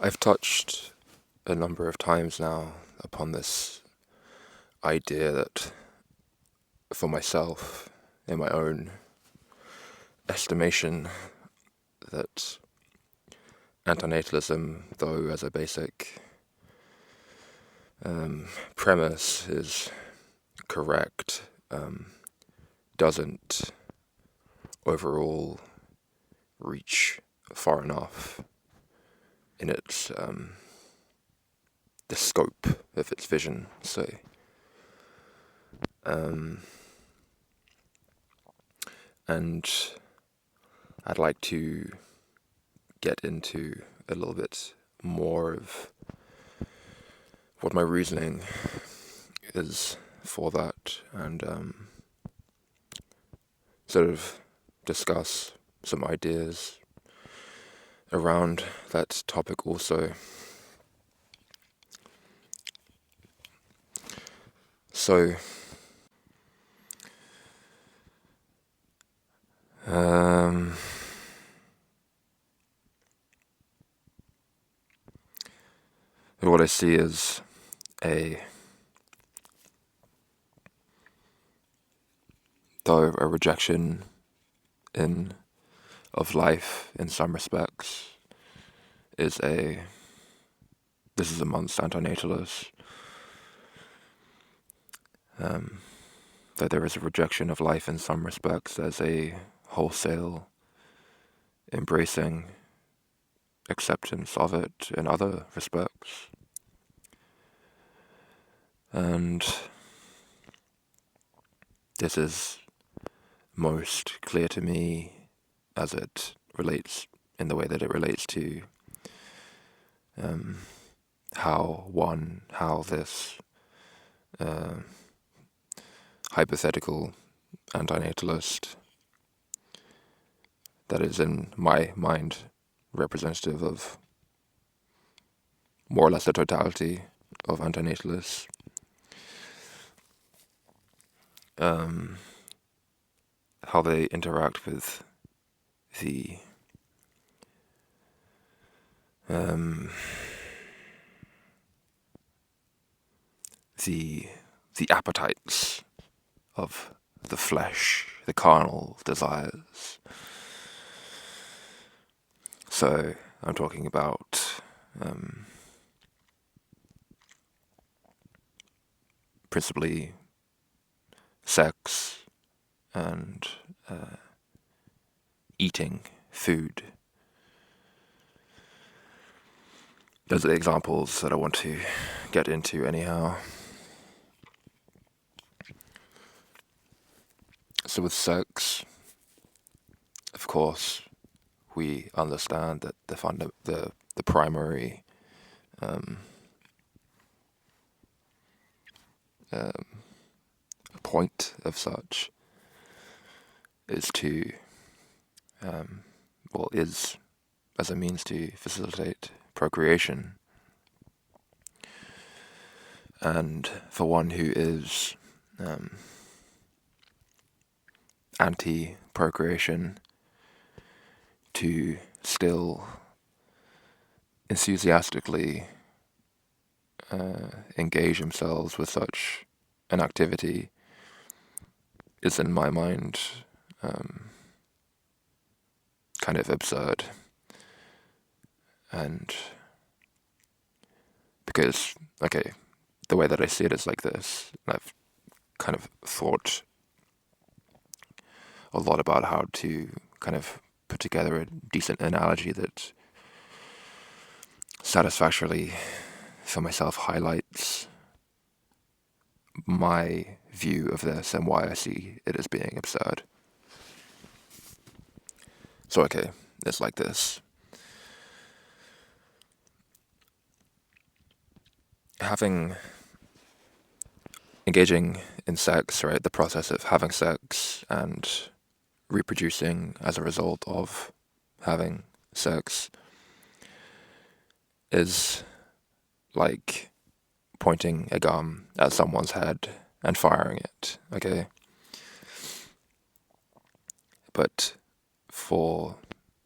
I've touched a number of times now upon this idea that, for myself, in my own estimation, that antinatalism, though as a basic premise is correct, doesn't overall reach far enough in its the scope of its vision, say. And I'd like to get into a little bit more of what my reasoning is for that, and sort of discuss some ideas around that topic also. So, what I see is a rejection of life in some respects this is amongst antinatalists, that there is a rejection of life in some respects as a wholesale embracing acceptance of it in other respects. And this is most clear to me as it relates, in the way that it relates to how this hypothetical antinatalist that is in my mind representative of more or less the totality of antinatalists, how they interact with the the appetites of the flesh, the carnal desires. So I'm talking about principally sex and eating food. Those are the examples that I want to get into anyhow. So with sex, of course, we understand that the primary point of such is is as a means to facilitate procreation. And for one who is anti-procreation, to still enthusiastically engage themselves with such an activity is, in my mind, kind of absurd. And because, the way that I see it is like this. I've kind of thought a lot about how to kind of put together a decent analogy that satisfactorily, for myself, highlights my view of this and why I see it as being absurd. So, it's like this. Engaging in sex, right, the process of having sex and reproducing as a result of having sex is like pointing a gun at someone's head and firing it, okay? But for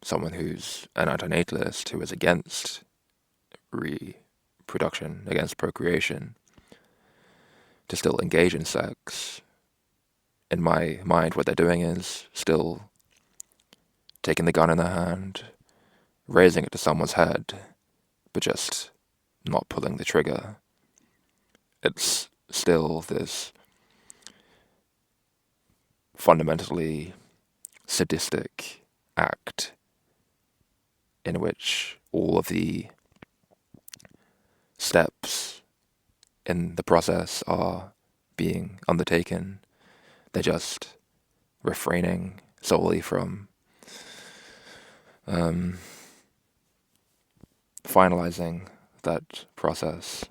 someone who's an antinatalist, who is against reproduction, against procreation, to still engage in sex. In my mind, what they're doing is still taking the gun in their hand, raising it to someone's head, but just not pulling the trigger. It's still this fundamentally sadistic act in which all of the steps in the process are being undertaken. They're just refraining solely from finalizing that process.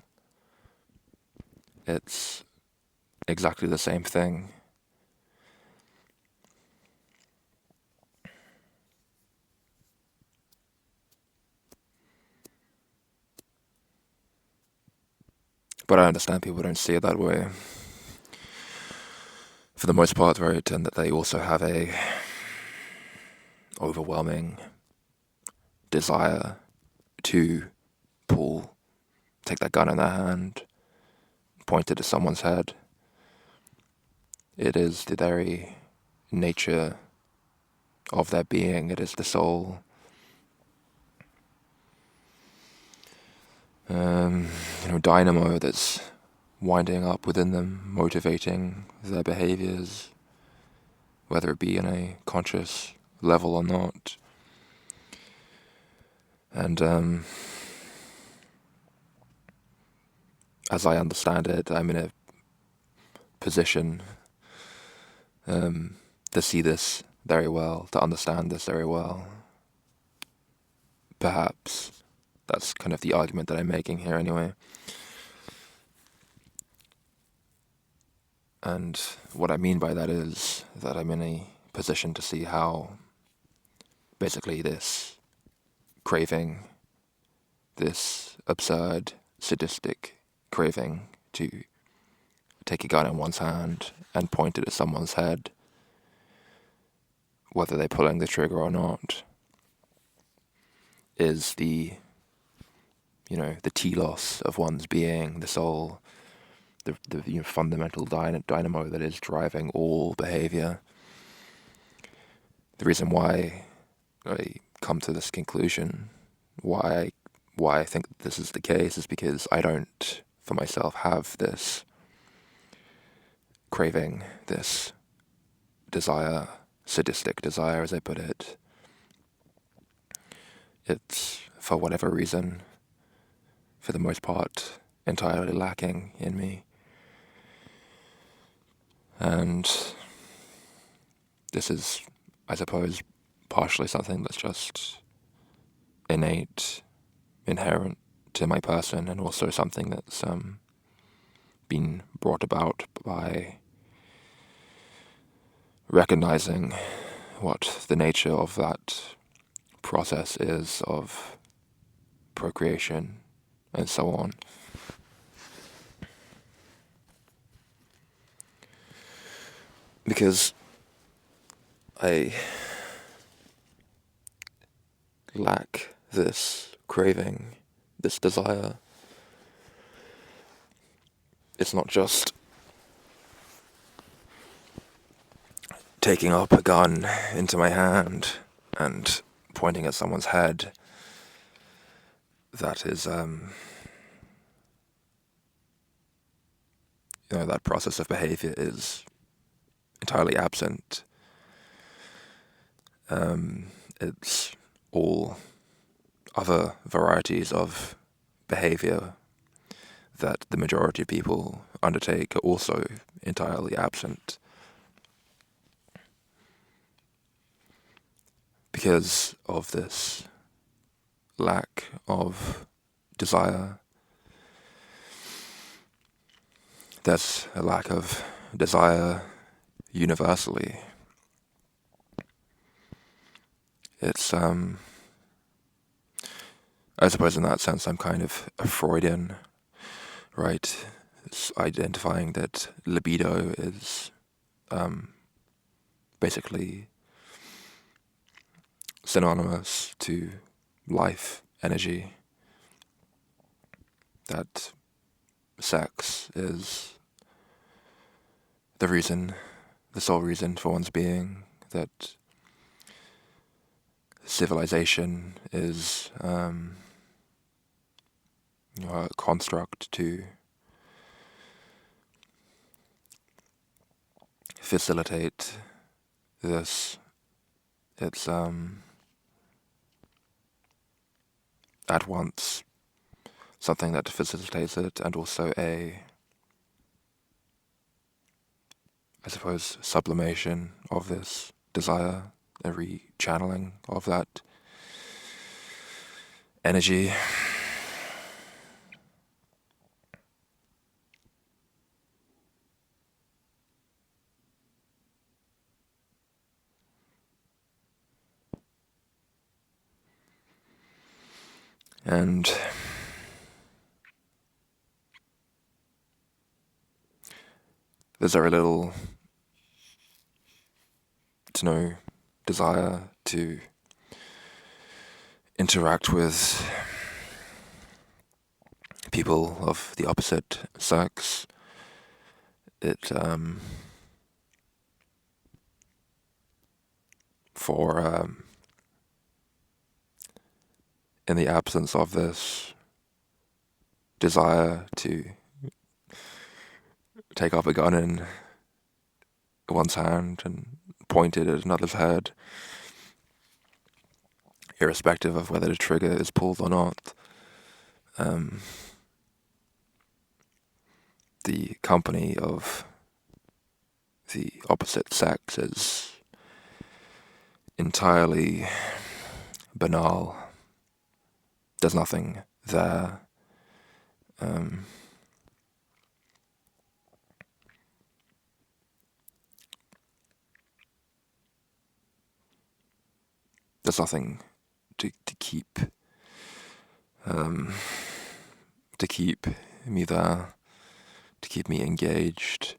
It's exactly the same thing. But I understand people don't see it that way. For the most part, right, and that they also have a overwhelming desire to take that gun in their hand, point it at someone's head. It is the very nature of their being. It is the soul. Dynamo that's winding up within them, motivating their behaviors, whether it be in a conscious level or not. And as I understand it, I'm in a position to see this very well, to understand this very well. Perhaps that's kind of the argument that I'm making here anyway. And what I mean by that is that I'm in a position to see how basically this craving, this absurd, sadistic craving to take a gun in one's hand and point it at someone's head, whether they're pulling the trigger or not, is the telos of one's being, the soul, the fundamental dynamo that is driving all behavior. The reason why I come to this conclusion, why I think that this is the case, is because I don't, for myself, have this craving, this desire, sadistic desire, as I put it. It's, for whatever reason, for the most part, entirely lacking in me. And this is, I suppose, partially something that's just innate, inherent to my person, and also something that's been brought about by recognizing what the nature of that process is of procreation and so on. Because I lack this craving, this desire. It's not just taking up a gun into my hand and pointing at someone's head. That is, that process of behavior is entirely absent. It's all other varieties of behavior that the majority of people undertake are also entirely absent. Because of this lack of desire, there's a lack of desire universally. It's, I suppose in that sense I'm kind of a Freudian, right? It's identifying that libido is basically synonymous to life, energy. that sex is the sole reason for one's being, that civilization is a construct to facilitate this. It's at once something that facilitates it and also I suppose, sublimation of this desire, a rechanneling of that energy. And there's very little to no desire to interact with people of the opposite sex. It in the absence of this desire to take up a gun in one's hand and point it at another's head, irrespective of whether the trigger is pulled or not, the company of the opposite sex is entirely banal. There's nothing there. There's nothing to keep me there, to keep me engaged.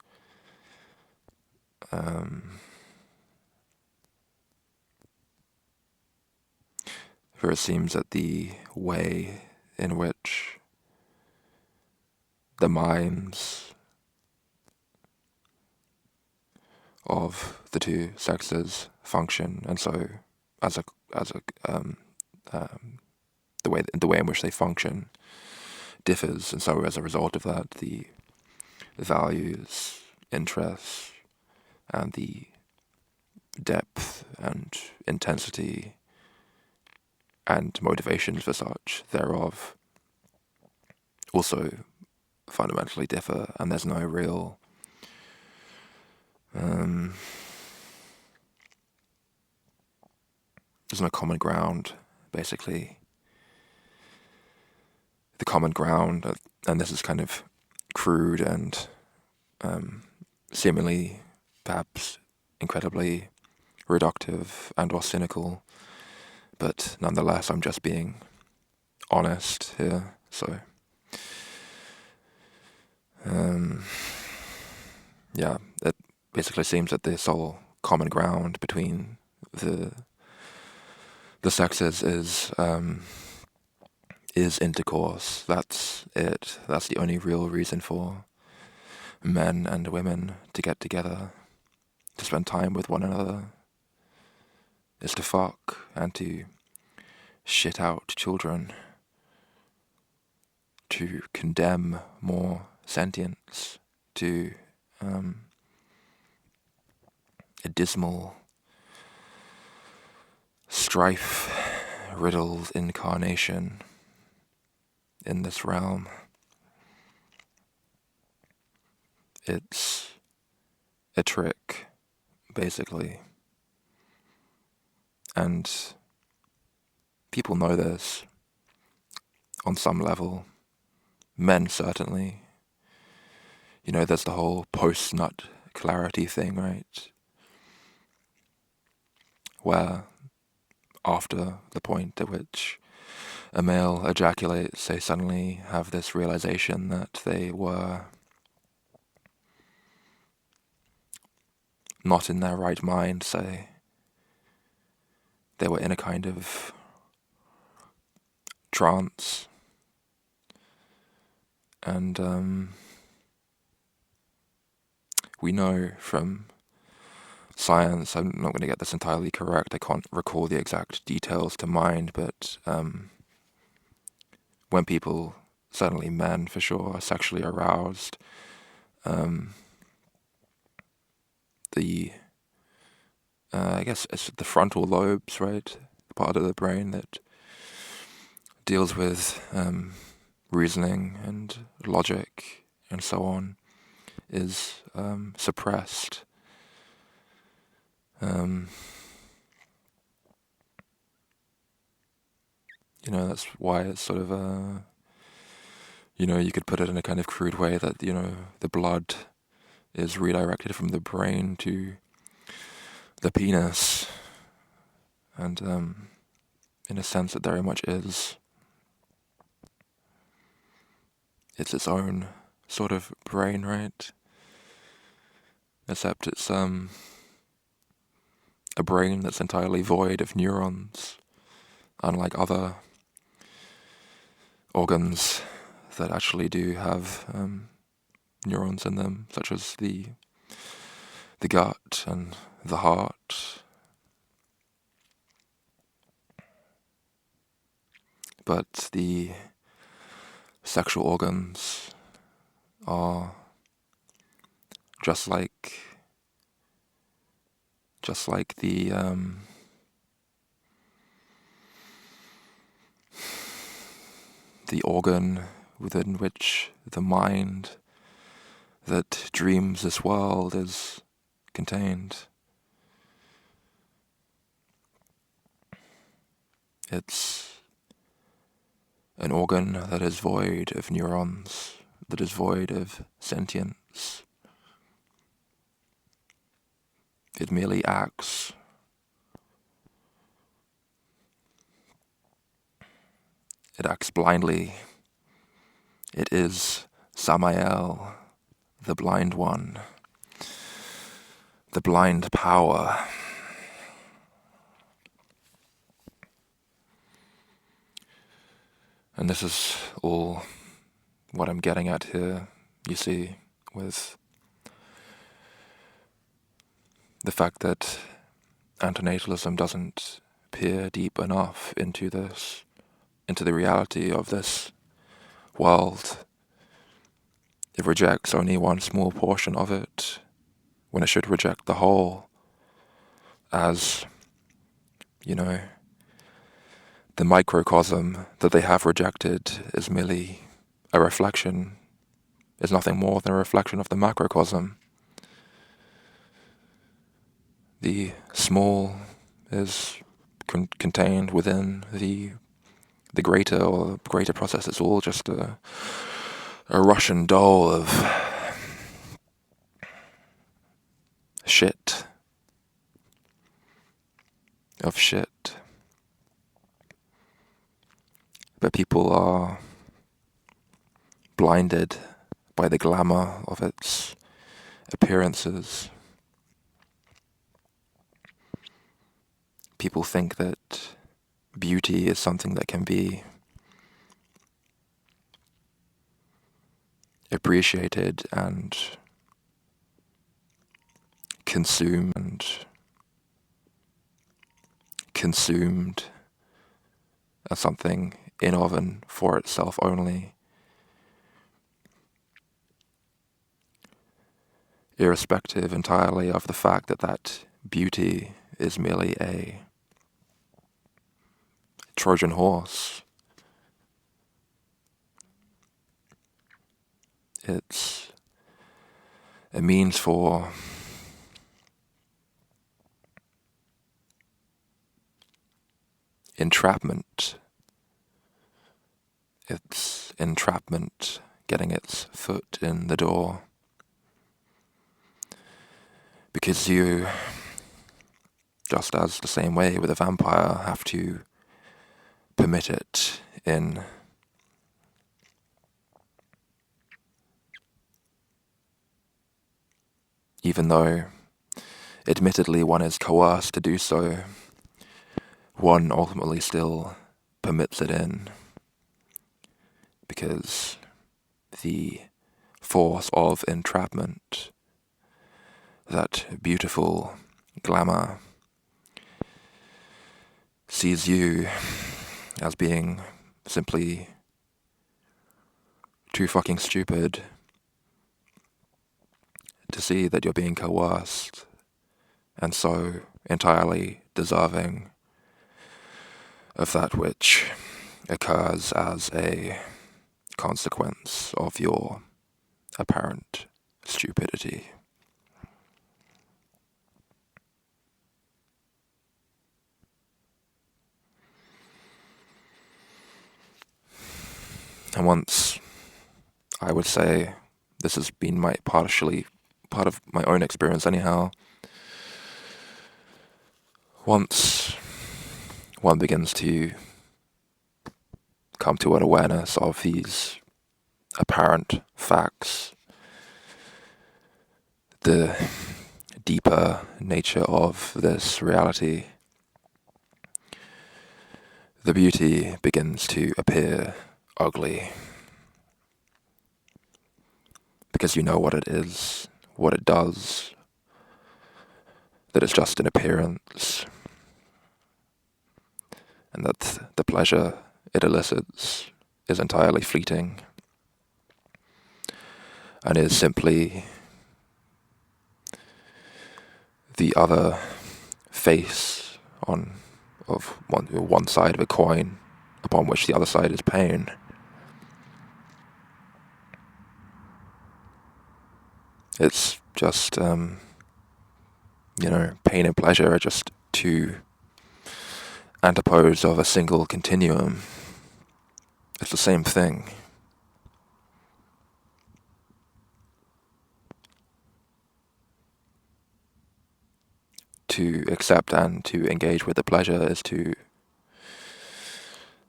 For it seems that the way in which the minds of the two sexes function, and so the way in which they function differs, and so as a result of that, the values, interests, and the depth and intensity and motivations for such thereof also fundamentally differ, and there's no real there's no common ground, basically. The common ground, and this is kind of crude and seemingly perhaps incredibly reductive and or cynical, but nonetheless I'm just being honest here, so it basically seems that the sole common ground between the sexes is intercourse. That's it. That's the only real reason for men and women to get together, to spend time with one another, is to fuck and to shit out children, to condemn more sentience, to a dismal, strife-riddled incarnation in this realm. It's a trick, basically. And people know this on some level. Men, certainly. You know, there's the whole post-nut clarity thing, right? Where after the point at which a male ejaculates, they suddenly have this realization that they were not in their right mind, say. They were in a kind of trance, And we know from science, I'm not going to get this entirely correct, I can't recall the exact details to mind, but when people, certainly men for sure, are sexually aroused, I guess it's the frontal lobes, right? The part of the brain that deals with reasoning and logic and so on is suppressed. That's why it's sort of you could put it in a kind of crude way that, the blood is redirected from the brain to the penis. And in a sense it very much is. It's its own sort of brain, right? Except it's a brain that's entirely void of neurons, unlike other organs that actually do have neurons in them, such as the gut and the heart. But the sexual organs are just like the organ within which the mind that dreams this world is contained. It's an organ that is void of neurons, that is void of sentience. It merely acts. It acts blindly. It is Samael, the blind one, the blind power. And this is all what I'm getting at here, you see, with the fact that antinatalism doesn't peer deep enough into the reality of this world. It rejects only one small portion of it, when it should reject the whole, as, the microcosm that they have rejected is merely a reflection, is nothing more than a reflection of the macrocosm. The small is contained within the greater or greater process. It's all just a Russian doll of shit. But people are blinded by the glamour of its appearances. People think that beauty is something that can be appreciated and consumed as something in of and for itself only, irrespective entirely of the fact that beauty is merely a Trojan horse. It's a means for entrapment. It's entrapment getting its foot in the door. Because you, just as the same way with a vampire, have to permit it in. Even though, admittedly, one is coerced to do so, one ultimately still permits it in. Because the force of entrapment, that beautiful glamour, sees you as being simply too fucking stupid to see that you're being coerced, and so entirely deserving of that which occurs as a consequence of your apparent stupidity. And once, I would say, this has been part of my own experience anyhow, once one begins to come to an awareness of these apparent facts, the deeper nature of this reality, the beauty begins to appear ugly. Because you know what it is, what it does, that it's just an appearance, and that the pleasure it elicits is entirely fleeting, and is simply the other face of one side of a coin, upon which the other side is pain. It's just, pain and pleasure are just two antipodes of a single continuum. It's the same thing. To accept and to engage with the pleasure is to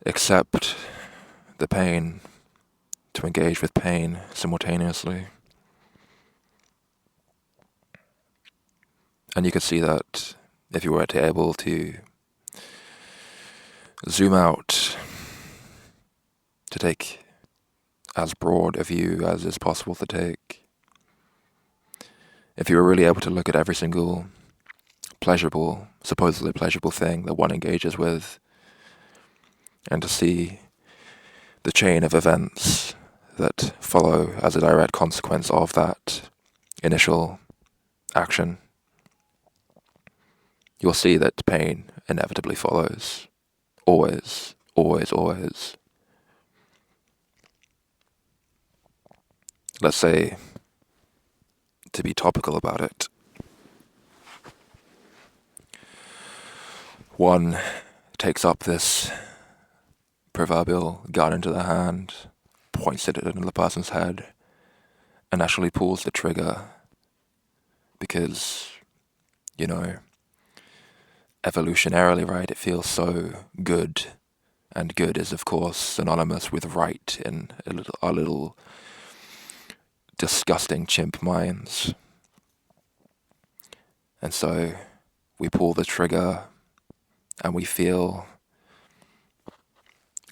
accept the pain, to engage with pain simultaneously. And you could see that if you were able to zoom out, to take as broad a view as is possible to take. If you were really able to look at every single supposedly pleasurable thing that one engages with, and to see the chain of events that follow as a direct consequence of that initial action, you'll see that pain inevitably follows. Always, always, always. Let's say, to be topical about it, one takes up this proverbial gun into the hand, points it at another person's head, and actually pulls the trigger because, evolutionarily, right, it feels so good, and good is, of course, synonymous with right in our little disgusting chimp minds. And so we pull the trigger and we feel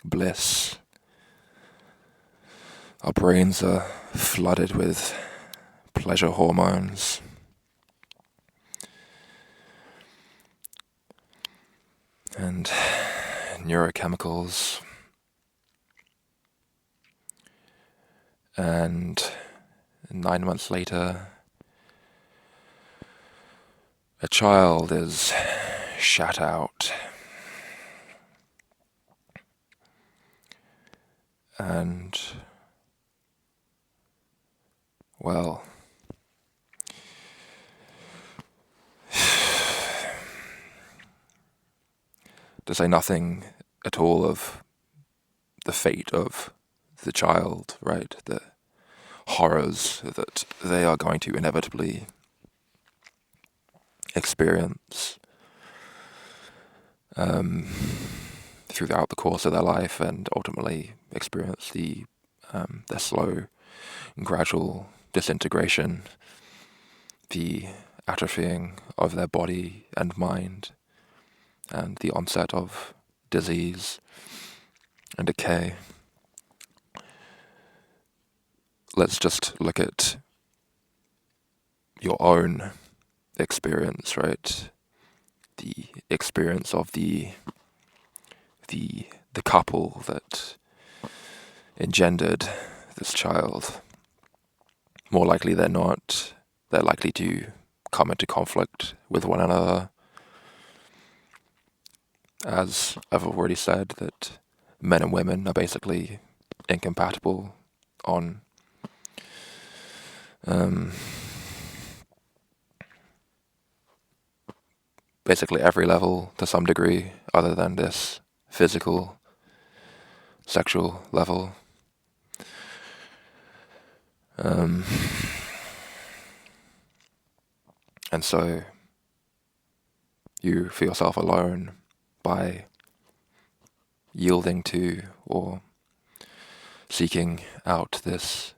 bliss. Our brains are flooded with pleasure hormones. And neurochemicals. And 9 months later, a child is shat out. And, well, to say nothing at all of the fate of the child, right? The horrors that they are going to inevitably experience throughout the course of their life, and ultimately experience their slow and gradual disintegration, the atrophying of their body and mind, and the onset of disease and decay. let's just look at your own experience, right? The experience of the couple that engendered this child. More likely than not, they're likely to come into conflict with one another. As I've already said, that men and women are basically incompatible on basically every level to some degree, other than this physical, sexual level. And so you feel yourself alone by yielding to or seeking out this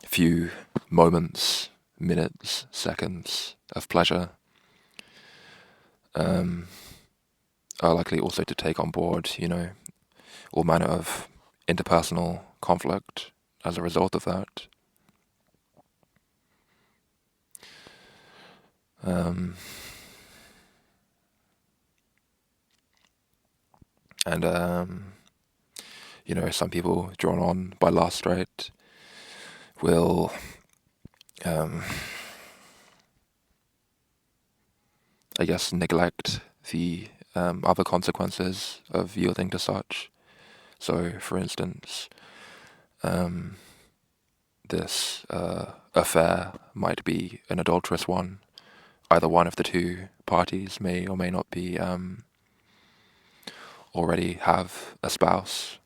few moments, minutes, seconds of pleasure, are likely also to take on board, all manner of interpersonal conflict as a result of that. Some people drawn on by lust, right, will I guess neglect the other consequences of yielding to such. So, for instance, this affair might be an adulterous one. Either one of the two parties may or may not be already have a spouse.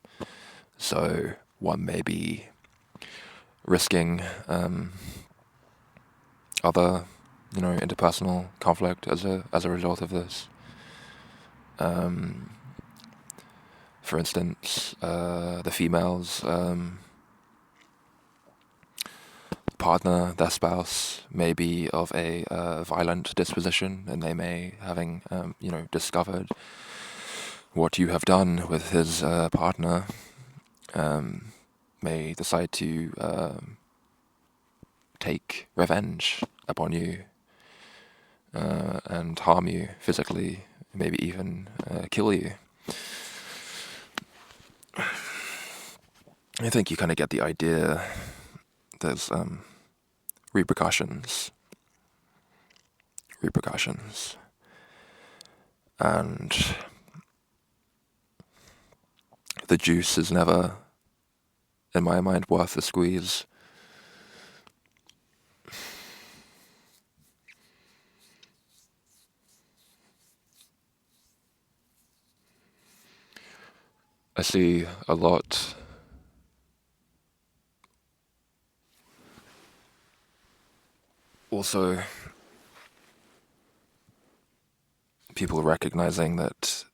So one may be risking other, interpersonal conflict as a result of this. For instance, the female's partner, their spouse, may be of a violent disposition, and they may, having discovered what you have done with his partner, may decide to take revenge upon you and harm you physically, maybe even kill you. I think you kind of get the idea. There's repercussions, and the juice is never, in my mind, worth the squeeze. I see a lot also people recognizing that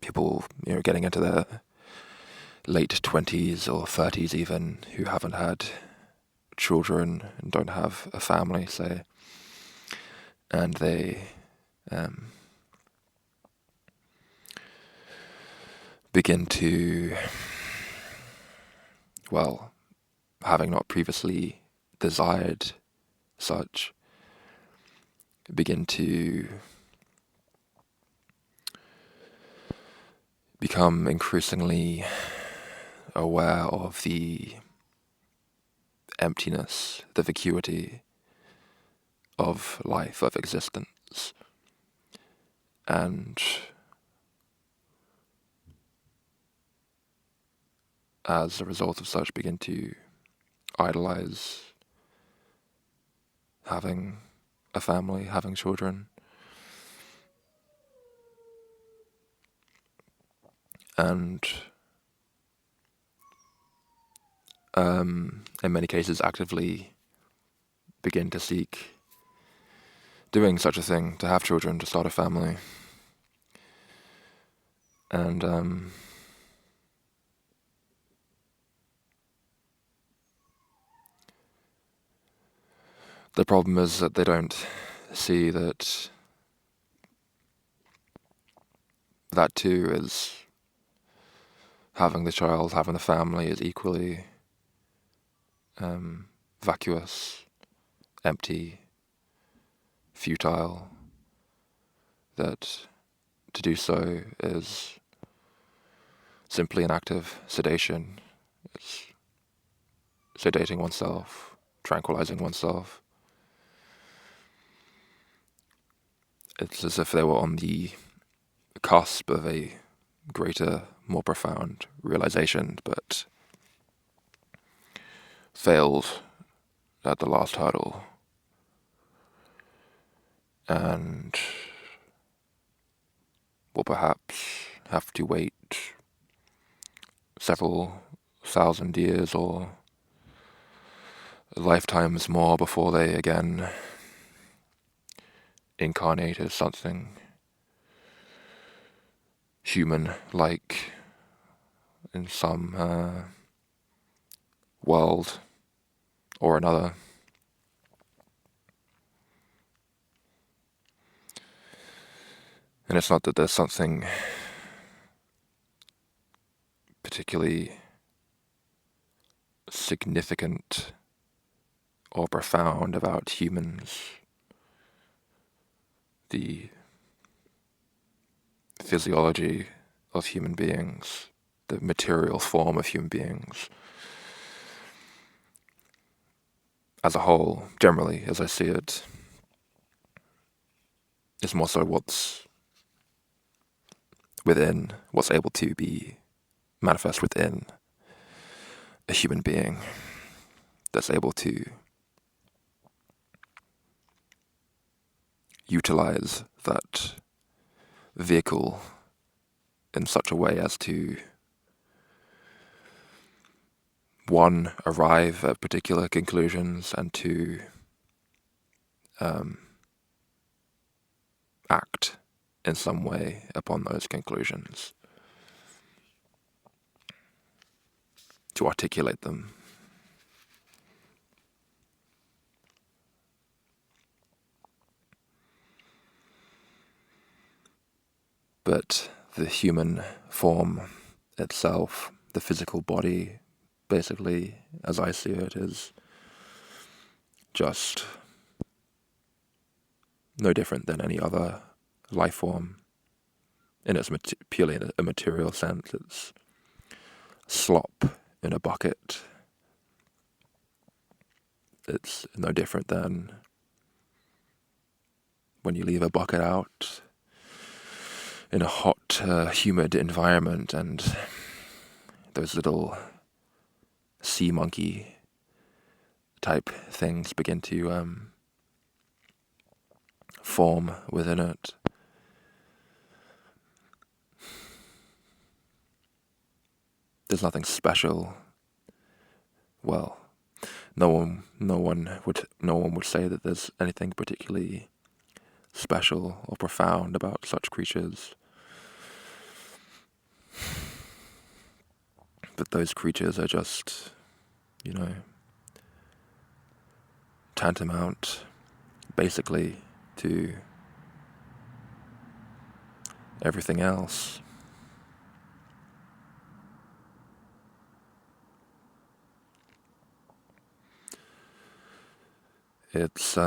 people, getting into their late 20s or 30s even, who haven't had children and don't have a family, say, and they begin to, well, having not previously desired such, begin to become increasingly aware of the emptiness, the vacuity of life, of existence, and as a result of such begin to idolize having a family, having children. And in many cases actively begin to seek doing such a thing, to have children, to start a family. And the problem is that they don't see that that too is having the child, having the family is equally vacuous, empty, futile, that to do so is simply an act of sedation. It's sedating oneself, tranquilizing oneself. It's as if they were on the cusp of a greater, more profound realization, but failed at the last hurdle. And will perhaps have to wait several thousand years or lifetimes more before they again incarnate as something human-like in some world or another. And it's not that there's something particularly significant or profound about humans. The physiology of human beings, the material form of human beings, as a whole, generally, as I see it, is more so what's within, what's able to be manifest within a human being that's able to utilize that vehicle in such a way as to, one, arrive at particular conclusions, and two, act in some way upon those conclusions, to articulate them. But the human form itself, the physical body, basically, as I see it, is just no different than any other life form in its purely in a material sense. It's slop in a bucket. It's no different than when you leave a bucket out in a hot, humid environment and those little sea monkey type things begin to form within it. There's nothing special. Well, no one would say that there's anything particularly special or profound about such creatures. But those creatures are just, tantamount, basically, to everything else. It's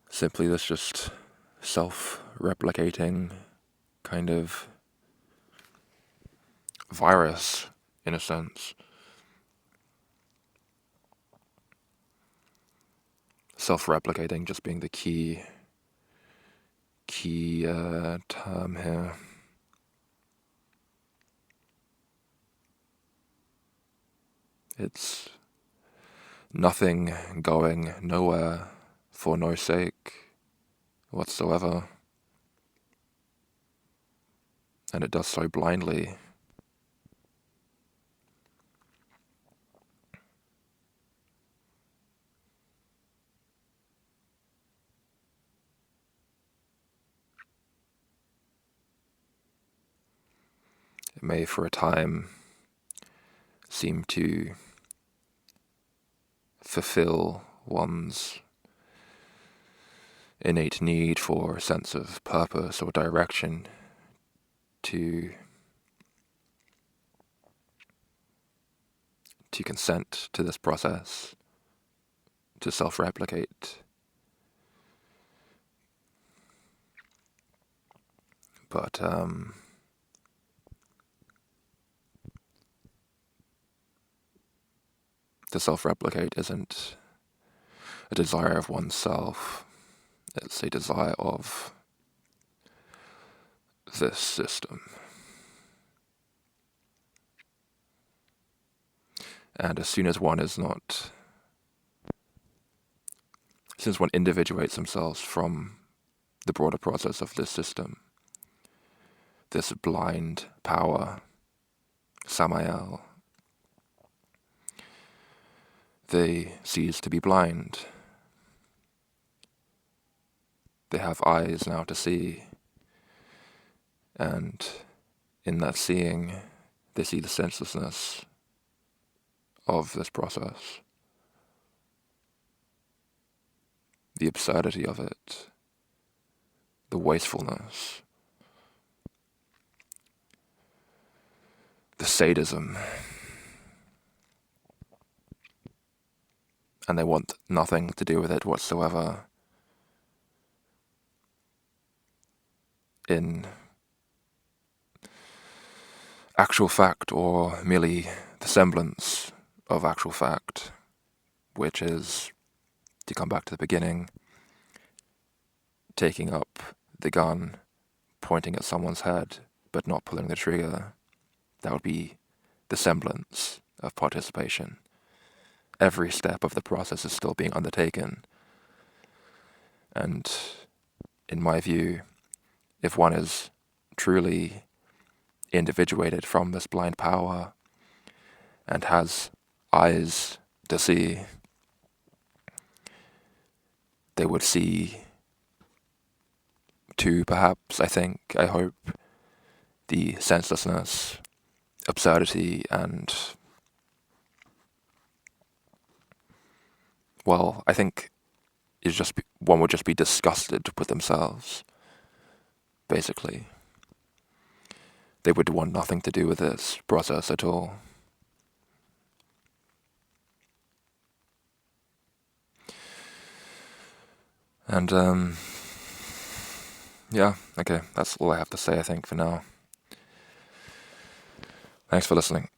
simply this just self-replicating kind of virus, in a sense. Self-replicating just being the key term here. It's nothing going nowhere for no sake whatsoever. And it does so blindly. It may for a time seem to fulfill one's innate need for a sense of purpose or direction, to consent to this process, to self-replicate. But to self-replicate isn't a desire of oneself, it's a desire of this system. And as soon as one individuates themselves from the broader process of this system, this blind power, Samael, they cease to be blind. They have eyes now to see, and in that seeing, they see the senselessness of this process, the absurdity of it, the wastefulness, the sadism, and they want nothing to do with it whatsoever. In actual fact, or merely the semblance of actual fact, which is, to come back to the beginning, taking up the gun, pointing at someone's head, but not pulling the trigger. That would be the semblance of participation. Every step of the process is still being undertaken. And in my view, if one is truly individuated from this blind power and has eyes to see, they would see too, perhaps, I hope, the senselessness, absurdity, and, well, I think one would just be disgusted with themselves, basically. They would want nothing to do with this process at all. And, yeah, okay, that's all I have to say, I think, for now. Thanks for listening.